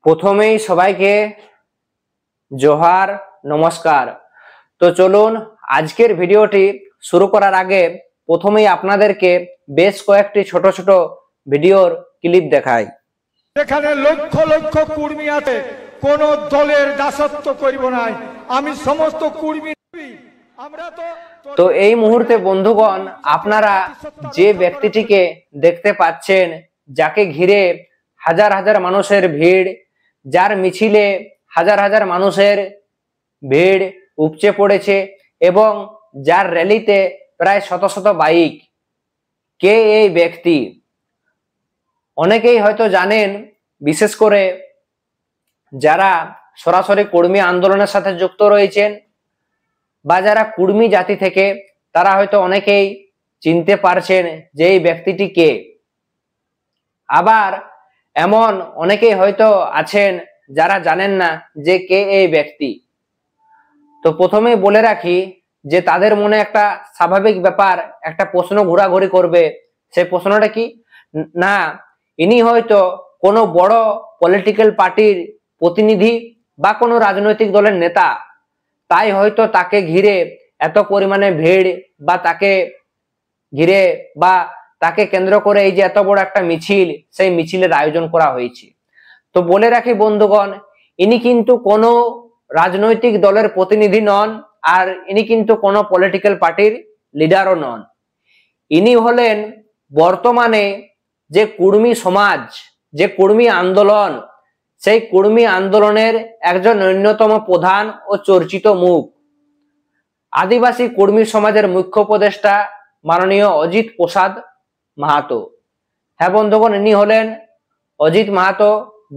প্রথমেই সবাইকে জোহার নমস্কার। তো চলুন আজকের ভিডিওটি শুরু করার আগে প্রথমেই আপনাদেরকে বেশ কয়েকটি ছোট ছোট ভিডিওর ক্লিপ দেখাই। এখানে লক্ষ লক্ষ কর্মী আছে, কোন দলের দাসত্ব করিব না, আমি সমস্ত কর্মী। তো এই মুহূর্তে বন্ধুগণ, আপনারা যে ব্যক্তিটিকে দেখতে পাচ্ছেন, যাকে ঘিরে হাজার হাজার মানুষের ভিড়, যার মিছিলে হাজার হাজার মানুষের ভিড় উপচে পড়েছে এবং যার র্যালিতে প্রায় শত শত বাইক, কে এই ব্যক্তি? অনেকেই হয়তো জানেন, বিশেষ করে যারা সরাসরি কর্মী আন্দোলনের সাথে যুক্ত রয়েছেন বা যারা কুর্মী জাতি থেকে, তারা হয়তো অনেকেই চিনতে পারছেন যে এই ব্যক্তিটি কে। আবার এমন অনেকেই হয়তো আছেন যারা জানেন না যে কে এই ব্যক্তি। তো প্রথমেই বলে রাখি যে তাদের মনে একটা স্বাভাবিক ব্যাপার, একটা প্রশ্ন ঘোরাঘুরি করবে। সেই প্রশ্নটা কি না, ইনি হয়তো কোনো বড় পলিটিক্যাল পার্টির প্রতিনিধি বা কোনো রাজনৈতিক দলের নেতা, তাই হয়তো তাকে ঘিরে এত পরিমাণে ভিড়, বা তাকে ঘিরে বা তাকে কেন্দ্র করে এই যে এত বড় একটা মিছিল, সেই মিছিলের আয়োজন করা হয়েছে। তো বলে রাখি বন্ধুগণ, ইনি কিন্তু কোনো রাজনৈতিক দলের প্রতিনিধি নন, আর ইনি কিন্তু কোনো পলিটিক্যাল পার্টির লিডারও নন। ইনি হলেন বর্তমানে যে কর্মী সমাজ, যে কর্মী আন্দোলন, সেই কর্মী আন্দোলনের একজন অন্যতম প্রধান ও চর্চিত মুখ, আদিবাসী কর্মী সমাজের মুখ্য উপদেষ্টা মাননীয় অজিত প্রসাদ মাহাতো। হ্যাঁ বন্ধুগণ, ইনি হলেন অজিত মাহাতো,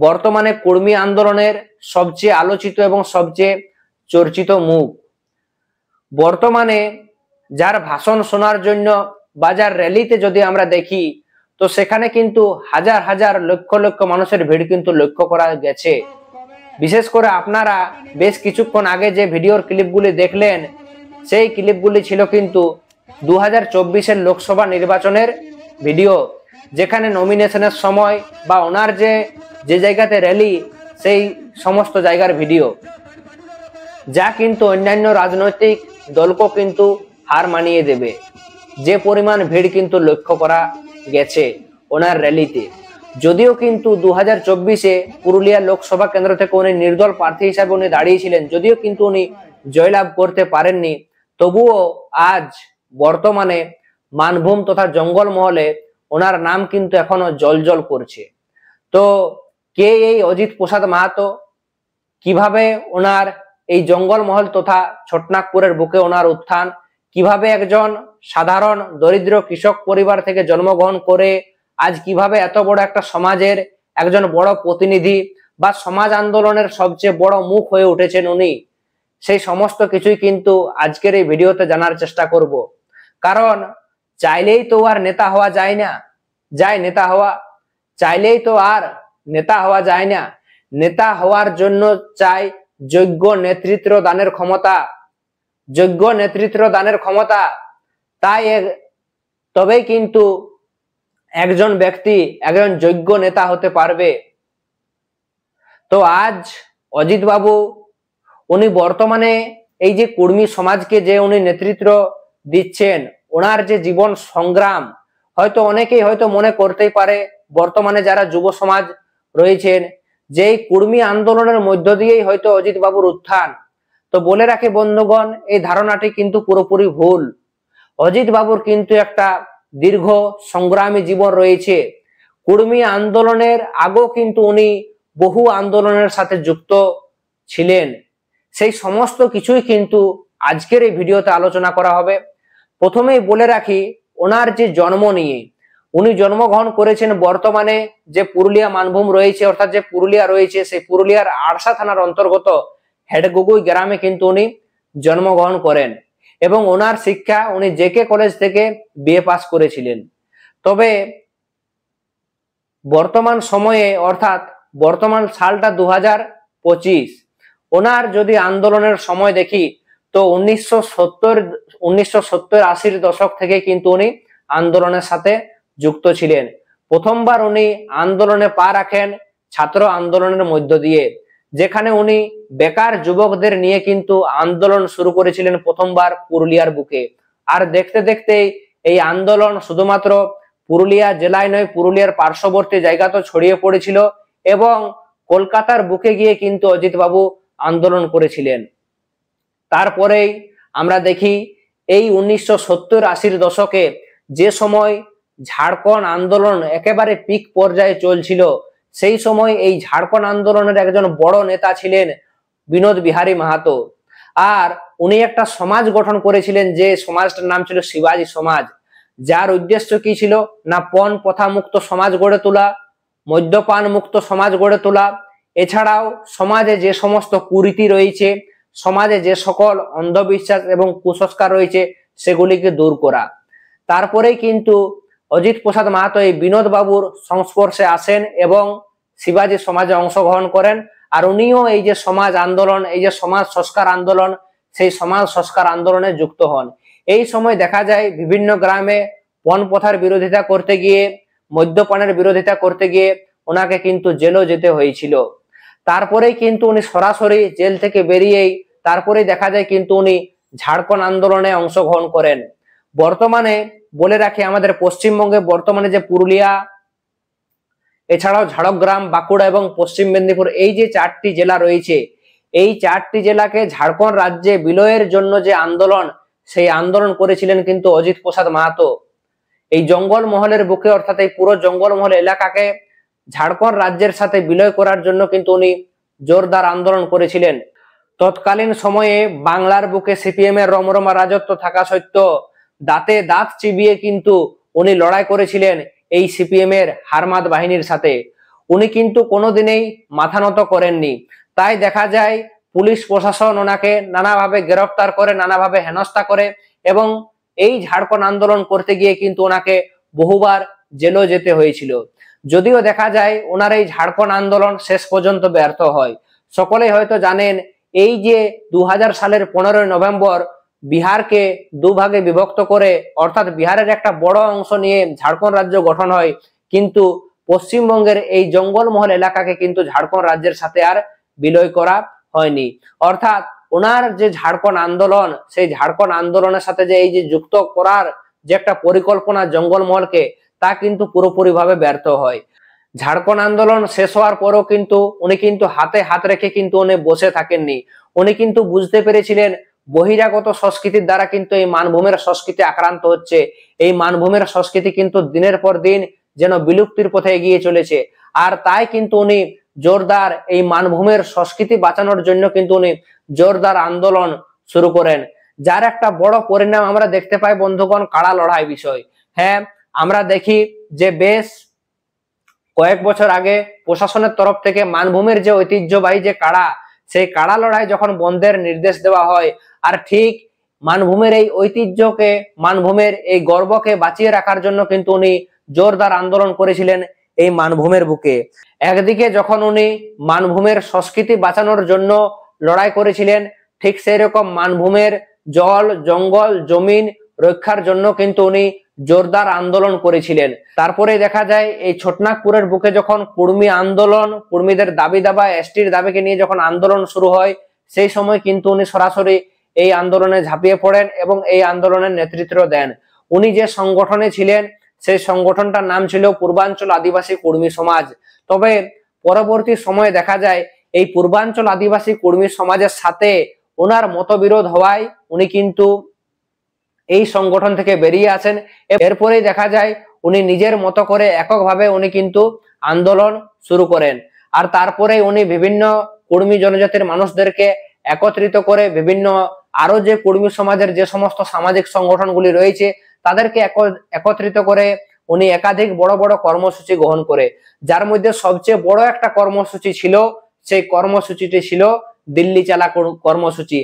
বর্তমানে কর্মী আন্দোলনের সবচেয়ে আলোচিত এবং সবচেয়ে চর্চিত মুখ। বর্তমানে যার ভাষণ শোনার জন্য বা যার র্যালিতে যদি আমরা দেখি, তো সেখানে কিন্তু হাজার হাজার লক্ষ লক্ষ মানুষের ভিড় কিন্তু লক্ষ্য করা গেছে। বিশেষ করে আপনারা বেশ কিছুক্ষণ আগে যে ভিডিওর ক্লিপগুলি দেখলেন, সেই ক্লিপগুলি ছিল কিন্তু 2024-এর লোকসভা নির্বাচনের ভিডিও, যেখানে নমিনেশনের সময় বা ওনার যে জায়গাতে র্যালি, সেই সমস্ত জায়গার ভিডিও, যা কিন্তু অন্যান্য রাজনৈতিক দলকেও কিন্তু হার মানিয়ে দেবে। যে পরিমাণ ভিড় কিন্তু লক্ষ্য করা গেছে ওনার র্যালিতে। যদিও কিন্তু 2024-এ পুরুলিয়া লোকসভা কেন্দ্র থেকে উনি নির্দল প্রার্থী হিসাবে উনি দাঁড়িয়েছিলেন, যদিও কিন্তু উনি জয়লাভ করতে পারেননি, তবুও আজ বর্তমানে মানভূম তথা জঙ্গল মহলে ওনার নাম কিন্তু এখনো জলজল করছে। তো কে এই অজিত প্রসাদ মাহাতো? কিভাবে ওনার এই জঙ্গল মহল তথা ছোটনাগপুরের বুকে ওনার উত্থান? কিভাবে একজন সাধারণ দরিদ্র কৃষক পরিবার থেকে জন্মগ্রহণ করে আজ কিভাবে এত বড় একটা সমাজের একজন বড় প্রতিনিধি বা সমাজ আন্দোলনের সবচেয়ে বড় মুখ হয়ে উঠেছেন উনি, সেই সমস্ত কিছুই কিন্তু আজকের এই ভিডিওতে জানার চেষ্টা করব। কারণ চাইলেই তো আর নেতা হওয়া যায় না, নেতা হওয়া চাইলেই তো আর নেতা হওয়া যায় না। নেতা হওয়ার জন্য চাই যোগ্য নেতৃত্ব দানের ক্ষমতা, যোগ্য নেতৃত্ব দানের ক্ষমতা। তাই তবেই কিন্তু একজন ব্যক্তি একজন যোগ্য নেতা হতে পারবে। তো আজ অজিত বাবু উনি বর্তমানে এই যে কর্মী সমাজকে যে উনি নেতৃত্ব দিচ্ছেন, ওনার যে জীবন সংগ্রাম, হয়তো অনেকেই হয়তো মনে করতেই পারে বর্তমানে যারা যুব সমাজ রয়েছেন, যে এই কর্মী আন্দোলনের মধ্য দিয়েই হয়তো অজিত বাবুর উত্থান। তো বলে রাখে বন্ধুগণ, এই ধারণাটি কিন্তু পুরোপুরি ভুল। অজিত বাবুর কিন্তু একটা দীর্ঘ সংগ্রামী জীবন রয়েছে। কর্মী আন্দোলনের আগেও কিন্তু উনি বহু আন্দোলনের সাথে যুক্ত ছিলেন। সেই সমস্ত কিছুই কিন্তু আজকের এই ভিডিওতে আলোচনা করা হবে। প্রথমেই বলে রাখি, ওনার যে জন্ম নিয়ে, উনি জন্মগ্রহণ করেছেন বর্তমানে যে পুরুলিয়া মানভূম রয়েছে, অর্থাৎ যে পুরুলিয়া রয়েছে, সেই পুরুলিয়ার আড়সা থানার অন্তর্গত হেডগুগুই গ্রামে কিন্তু উনি জন্মগ্রহণ করেন এবং ওনার শিক্ষা উনি জেকে কলেজ থেকে বিএ পাস করেছিলেন। তবে বর্তমান সময়ে, অর্থাৎ বর্তমান সালটা 2025, ওনার যদি আন্দোলনের সময় দেখি তো 1970-80-র দশক থেকে কিন্তু উনি আন্দোলনের সাথে যুক্ত ছিলেন। প্রথমবার উনি আন্দোলনে পা রাখেন ছাত্র আন্দোলনের মধ্য দিয়ে, যেখানে উনি বেকার যুবকদের নিয়ে কিন্তু আন্দোলন শুরু করেছিলেন প্রথমবার পুরুলিয়ার বুকে। আর দেখতে দেখতেই এই আন্দোলন শুধুমাত্র পুরুলিয়া জেলায় নয়, পুরুলিয়ার পার্শ্ববর্তী জায়গা তো ছড়িয়ে পড়েছিল এবং কলকাতার বুকে গিয়ে কিন্তু অজিত বাবু আন্দোলন করেছিলেন। তারপরেই আমরা দেখি এই 1970-80 দশকে যে সময় ঝাড়খণ্ড আন্দোলন একেবারে পিক পর্যায়ে চলছিল, সেই সময় এই ঝাড়খণ্ড আন্দোলনের একজন বড় নেতা ছিলেন বিনোদ বিহারী মাহাতো। আর উনি একটা সমাজ গঠন করেছিলেন, যে সমাজটার নাম ছিল শিবাজী সমাজ, যার উদ্দেশ্য কি ছিল না পণ প্রথা মুক্ত সমাজ গড়ে তোলা, মদ্যপান মুক্ত সমাজ গড়ে তোলা, এছাড়াও সমাজে যে সমস্ত কুরীতি রয়েছে, সমাজে যে সকল অন্ধবিশ্বাস এবং কুসংস্কার রয়েছে সেগুলিকে দূর করা। তারপরেই কিন্তু অজিত প্রসাদ মাহাতো এই বিনোদ বাবুর সংস্পর্শে আসেন এবং শিবাজী সমাজে অংশগ্রহণ করেন। আর উনিও এই যে সমাজ আন্দোলন, এই যে সমাজ সংস্কার আন্দোলন, সেই সমাজ সংস্কার আন্দোলনে যুক্ত হন। এই সময় দেখা যায় বিভিন্ন গ্রামে পণ প্রথার বিরোধিতা করতে গিয়ে, মদ্যপানের বিরোধিতা করতে গিয়ে ওনাকে কিন্তু জেলও যেতে হয়েছিল। তারপরেই কিন্তু উনি সরাসরি জেল থেকে বেরিয়েই তারপরেই দেখা যায় কিন্তু উনি ঝাড়খণ্ড আন্দোলনে অংশগ্রহণ করেন। বর্তমানে বলে রাখি, আমাদের পশ্চিমবঙ্গে বর্তমানে যে পুরুলিয়া, এছাড়াও ঝাড়গ্রাম, বাঁকুড়া এবং পশ্চিম মেদিনীপুর, এই যে 4টি জেলা রয়েছে, এই 4টি জেলাকে ঝাড়খণ্ড রাজ্যে বিলয়ের জন্য যে আন্দোলন, সেই আন্দোলন করেছিলেন কিন্তু অজিত প্রসাদ মাহাতো। এই জঙ্গলমহলের বুকে, অর্থাৎ এই পুরো জঙ্গলমহল এলাকাকে ঝাড়খণ্ড রাজ্যের সাথে বিলয় করার জন্য কিন্তু উনি জোরদার আন্দোলন করেছিলেন। তৎকালীন সময়ে বাংলার বুকে সিপিএম এর রমরমা রাজত্ব থাকা সত্ত্বেও দাঁতে দাঁত চিবিয়ে কিন্তু উনি লড়াই করেছিলেন এই সিপিএম এর হারমাদ বাহিনীর সাথে। উনি কিন্তু কোনোদিনই মাথা নত করেননি। তাই দেখা যায় পুলিশ প্রশাসন ওনাকে নানাভাবে গ্রেফতার করে, নানাভাবে হেনস্থা করে এবং এই ঝাড়খণ্ড আন্দোলন করতে গিয়ে কিন্তু ওনাকে বহুবার জেলও যেতে হয়েছিল। যদিও দেখা যায় ওনার এই ঝাড়খণ্ড আন্দোলন শেষ পর্যন্ত ব্যর্থ হয়। সকলেই হয়তো জানেন, এই যে 2000 সালের 15 নভেম্বর বিহারকে দুভাগে বিভক্ত করে, অর্থাৎ বিহারের একটা বড় অংশ নিয়ে ঝাড়খণ্ড রাজ্য গঠন হয়, কিন্তু পশ্চিমবঙ্গের এই জঙ্গলমহল এলাকাকে কিন্তু ঝাড়খণ্ড রাজ্যের সাথে আর বিলয় করা হয়নি। অর্থাৎ ওনার যে ঝাড়খণ্ড আন্দোলন, সেই ঝাড়খণ্ড আন্দোলনের সাথে যে এই যে যুক্ত করার যে একটা পরিকল্পনা জঙ্গলমহলকে, তা কিন্তু পুরোপুরিভাবে ব্যর্থ হয়। ঝাড়খণ্ড আন্দোলন শেষ হওয়ার পরও কিন্তু উনি কিন্তু হাতে হাত রেখে কিন্তু উনি বসে থাকেননি। উনি কিন্তু বুঝতে পেরেছিলেন বহিরাগত সংস্কৃতির দ্বারা কিন্তু এই মানভূমের সংস্কৃতি আক্রান্ত হচ্ছে। এই মানভূমের সংস্কৃতি কিন্তু দিনের পর দিন যেন বিলুপ্তির পথে এগিয়ে চলেছে। আর তাই কিন্তু উনি জোরদার এই মানভূমের সংস্কৃতি বাঁচানোর জন্য কিন্তু উনি জোরদার আন্দোলন শুরু করেন, যার একটা বড় পরিণাম আমরা দেখতে পাই বন্ধুগণ, কাড়া লড়াই বিষয়। হ্যাঁ, আমরা দেখি যে বেশ কয়েক বছর আগে প্রশাসনের তরফ থেকে মানভূমের যে ঐতিহ্যবাহী যে কাড়া, সেই কাড়া লড়াই যখন বন্ধের নির্দেশ দেওয়া হয়, আর ঠিক মানভূমের এই ঐতিহ্যকে, মানভূমের এই গর্বকে বাঁচিয়ে রাখার জন্য কিন্তু উনি জোরদার আন্দোলন করেছিলেন এই মানভূমের বুকে। একদিকে যখন উনি মানভূমের সংস্কৃতি বাঁচানোর জন্য লড়াই করেছিলেন, ঠিক সেই রকম মানভূমের জল, জঙ্গল, জমিন রক্ষার জন্য কিন্তু উনি জোরদার আন্দোলন করেছিলেন। তারপরে দেখা যায় এই ছোটনাগপুরের বুকে যখন কুর্মী আন্দোলন, কুর্মীদের দাবি দাবা, এসটির দাবিকে নিয়ে যখন আন্দোলন শুরু হয়, সেই সময় কিন্তু উনি সরাসরি এই আন্দোলনে ঝাঁপিয়ে পড়েন এবং এই আন্দোলনের নেতৃত্ব দেন। উনি যে সংগঠনে ছিলেন, সেই সংগঠনটার নাম ছিল পূর্বাঞ্চল আদিবাসী কুর্মী সমাজ। তবে পরবর্তী সময়ে দেখা যায় এই পূর্বাঞ্চল আদিবাসী কুর্মী সমাজের সাথে ওনার মতবিরোধ হওয়ায় উনি কিন্তু এই সংগঠন থেকে বেরিয়ে আসেন। এরপরেই দেখা যায় উনি নিজের মতো করে এককভাবে উনি কিন্তু আন্দোলন শুরু করেন। আর তারপরে উনি বিভিন্ন কুর্মী জনজাতির মানুষদেরকে একত্রিত করে বিভিন্ন আরো যে কুর্মী সমাজের যে সমস্ত সামাজিক সংগঠনগুলি রয়েছে, তাদেরকে একত্রিত করে উনি একাধিক বড় বড় কর্মসূচি গ্রহণ করে, যার মধ্যে সবচেয়ে বড় একটা কর্মসূচি ছিল, সেই কর্মসূচিটি ছিল দিল্লি চালা কর্মসূচি।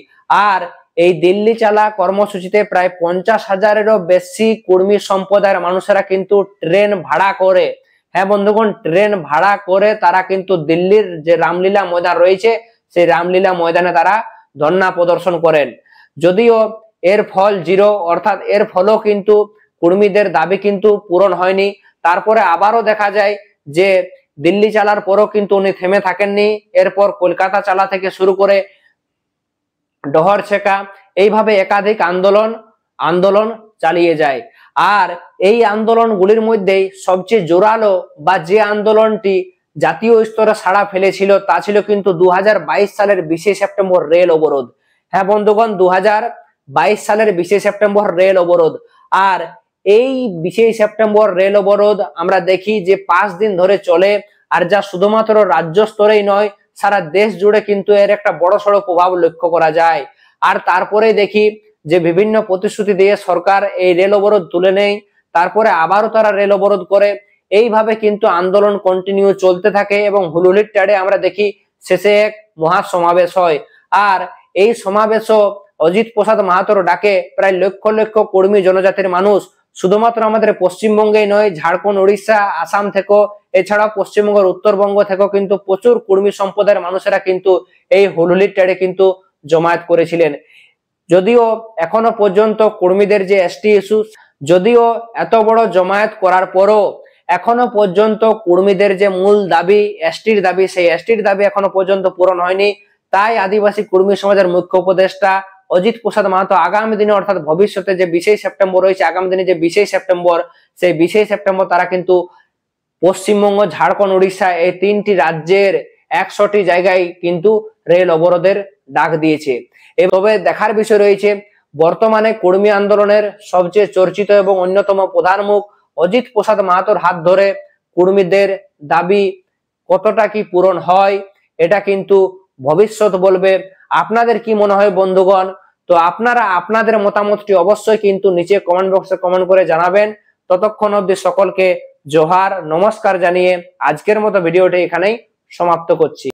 আর এই দিল্লি চালা কর্মসূচিতে প্রায় 50,000-এরও বেশি কুর্মী সম্প্রদায়ের মানুষেরা কিন্তু ট্রেন ভাড়া করে, হ্যাঁ বন্ধুগণ, ট্রেন ভাড়া করে তারা কিন্তু দিল্লির যে রামলীলা ময়দান রয়েছে, সেই রামলীলা ময়দানে তারা ধর্ণা প্রদর্শন করেন। যদিও এর ফল জিরো, অর্থাৎ এর ফলও কিন্তু কুর্মীদের দাবি কিন্তু পূরণ হয়নি। তারপরে আবারও দেখা যায় যে দিল্লি চালার পরও কিন্তু উনি থেমে থাকেননি। এরপর কলকাতা চালা থেকে শুরু করে ডহর ছেকা, এইভাবে একাধিক আন্দোলন চালিয়ে যায়। আর এই আন্দোলনগুলির মধ্যে সবচেয়ে জোরালো বা যে আন্দোলনটি জাতীয় স্তরে সাড়া ফেলেছিল তা ছিল কিন্তু 2022 সালের 20 সেপ্টেম্বর রেল অবরোধ। হ্যাঁ বন্ধুগণ, 2022 সালের 20 সেপ্টেম্বর রেল অবরোধ। আর এই 20 সেপ্টেম্বর রেল অবরোধ আমরা দেখি যে 5 দিন ধরে চলে, আর যা শুধুমাত্র রাজ্য স্তরেই নয়, সারা দেশ জুড়ে কিন্তু এর একটা বড়সড় প্রভাব লক্ষ্য করা যায়। আর তারপরে দেখি যে বিভিন্ন প্রতিশ্রুতি দিয়ে সরকার এই রেল অবরোধ তুলে নেয়, তারপরে আবারও তারা রেল অবরোধ করে। এইভাবে কিন্তু আন্দোলন কন্টিনিউ চলতে থাকে এবং হুলহুলির টাড়ে আমরা দেখি শেষে এক মহা সমাবেশ হয়। আর এই সমাবেশও অজিত প্রসাদ মাহাতোর ডাকে প্রায় লক্ষ লক্ষ কর্মী জনজাতির মানুষ শুধুমাত্র আমাদের পশ্চিমবঙ্গেই নয়, ঝাড়খণ্ড, উড়িষ্যা, আসাম থেকেও, এছাড়াও পশ্চিমবঙ্গের উত্তরবঙ্গ থেকেও কিন্তু প্রচুর কর্মী সম্প্রদায়ের মানুষেরা কিন্তু এই হুলহুলির টাড়ে কিন্তু জমায়েত করেছিলেন। যদিও এখনো পর্যন্ত কর্মীদের যে এসটি ইস্যু, যদিও এত বড় জমায়েত করার পরও এখনো পর্যন্ত কর্মীদের যে মূল দাবি এসটির দাবি, সেই এসটির দাবি এখনো পর্যন্ত পূরণ হয়নি। তাই আদিবাসী কর্মী সমাজের মুখ্য উপদেষ্টা অজিত প্রসাদ মাহাতো আগামী দিনে অর্থাৎ ভবিষ্যতে যে 20 সেপ্টেম্বর রয়েছে, আগামী দিনে যে 20 সেপ্টেম্বর, সেই 20 সেপ্টেম্বর তারা কিন্তু পশ্চিমবঙ্গ, ঝাড়খণ্ড, উড়িষ্যা এই 3টি রাজ্যের 100টি জায়গায় কিন্তু রেল অবরোধের ডাক দিয়েছে। এভাবে দেখার বিষয় রয়েছে বর্তমানে কর্মী আন্দোলনের সবচেয়ে চর্চিত এবং অন্যতম প্রধান মুখ অজিত প্রসাদ মাহাতোর হাত ধরে কর্মীদের দাবি কতটা কি পূরণ হয়, এটা কিন্তু ভবিষ্যৎ বলবে। আপনাদের কি মনে হয় বন্ধুগণ? তো আপনারা আপনাদের মতামতটি অবশ্যই কিন্তু নিচে কমেন্ট বক্সে কমেন্ট করে জানাবেন। ততক্ষণ অবধি সকলকে জোহার, নমস্কার জানিয়ে আজকের মতো ভিডিওটি এখানেই সমাপ্ত করছি।